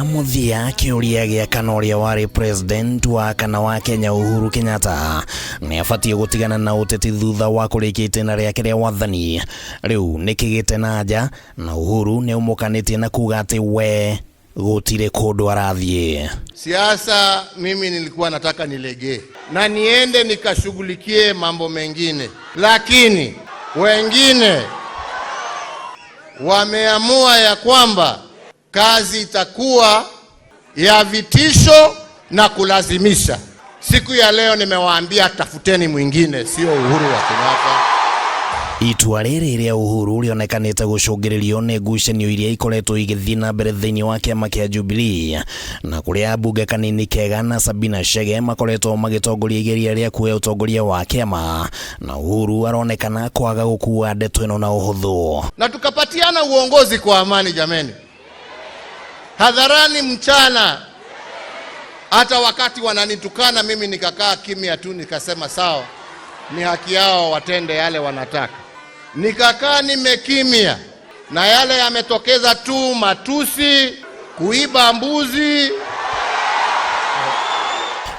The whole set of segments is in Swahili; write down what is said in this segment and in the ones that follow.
Muthia kiuria gia kana uria wari president wa kana wa Kenya Uhuru Kenyatta ni abatie gutigana na uteti thutha wa kurikia itena riake ria wathani. Riu nikigite na nja na Uhuru ni umukanitie na kuga ati we gutire kundu arathie. Siasa mimi nilikuwa nataka nilegee na niende nikashughulikie mambo mengine, lakini wengine wameamua ya kwamba kazi itakuwa ya vitisho na kulazimisha. Siku ya leo nimewaambia tafuteni mwingine, sio Uhuru wa Kenyatta. Itua riri ria Uhuru rionekanite gucungiririo ni ngucanio iria ikoretwo igithii na mbere thiini wa kiama kia Jubilee, na kuria bunge kanini kega na Sabina Chege makoretwo magitongoria igeria ria kuoya utongoria wa kiama, na Uhuru aronekana kwaga gukua ndeto ino na uhuthu. Na tukapatiana uongozi kwa amani jameni, hadharani mchana. Hata wakati wananitukana mimi nikakaa kimya tu, nikasema sawa, ni haki yao watende yale wanataka. Nikakaa nimekimya, na yale yametokeza tu matusi, kuiba mbuzi.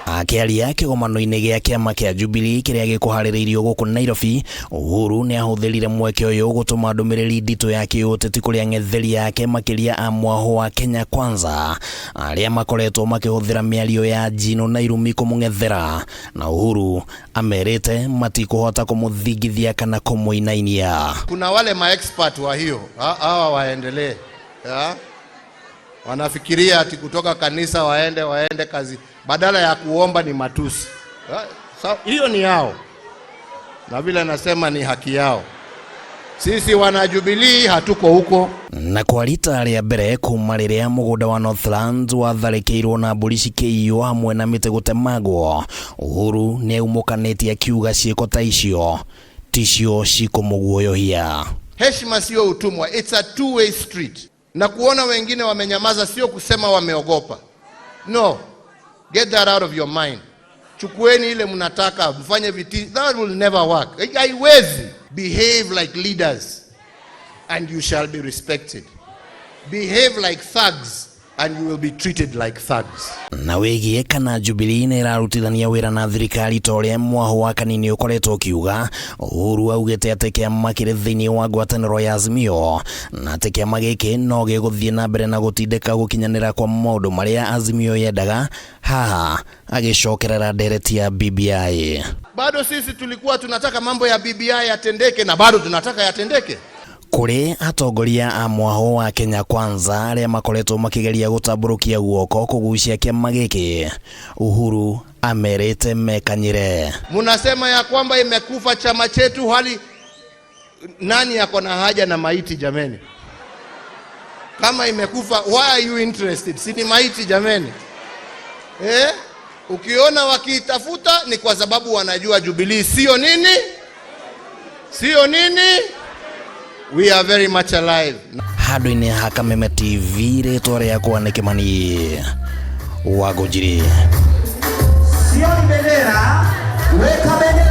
Akiaria kigomano-ini gia kiama kia Jubilee kiria gikuhaririirio guku Nairobi, Uhuru ni ahuthirire mweke uyu gutuma ndumiriri nditu ya kiuteti kuri ang'etheri yake makiria a mwaho wa Kenya Kwanza aria makoretwo makihuthira miario ya njinu na irumi kumung'ethera, na Uhuru amerite matikuhota kumuthingithia kana kumuinainia. Kuna wale ma-expert wa hiyo hawa waendelee, wanafikiria ati kutoka kanisa waende kazi badala ya kuomba ni matusi. Hiyo ni yao, na vile nasema ni haki yao. Sisi wana Jubilee hatuko huko. Na kwa rita ria mbere kuma riria mugunda wa Northlands watharikirwo na mburi cikiiywo hamwe na miti gutemagwo, Uhuru ni umukanitie akiuga ciiko ta icio ticio cikumuguoyohia. Heshima sio utumwa, it's a two-way street. Na kuona wengine wamenyamaza sio kusema wameogopa. No, get that out of your mind. Chukueni ile mnataka, mfanye viti, that will never work. Haiwezi. Behave like leaders and you shall be respected. Behave like thugs and you will be treated like thugs. Na wigie kana Jubilee ni irarutithania wira na thirikari toria mwaho wa kanini ukoretwo kiuga, Uhuru augite ati kiama kiri thiini wa ngwataniro ya Azimio, na ati kiama giki no giguthie na mbere na gutindika gukinyanira kwa maundu maria Azimio yendaga, haha agicokerera ndereti ya BBI. Bado sisi tulikuwa tunataka mambo ya BBI yatendeke na bado tunataka yatendeke. Kuri atongoria a mwaho wa Kenya Kwanza aria makoretwo makigeria gutamburukia guoko kugucia kiama giki, Uhuru amerite mekanyire. Munasema ya kwamba imekufa chama chetu, hali nani yako na haja na maiti jameni? Kama imekufa, why are you interested? Si ni maiti jameni? Ukiona wakitafuta ni kwa sababu wanajua Jubilee sio nini? Sio nini? We are very much alive. Hado-ini ha Kameme TV ritwa riakwa ni Kimani Wagujiri. Sio bendera, weka bendera.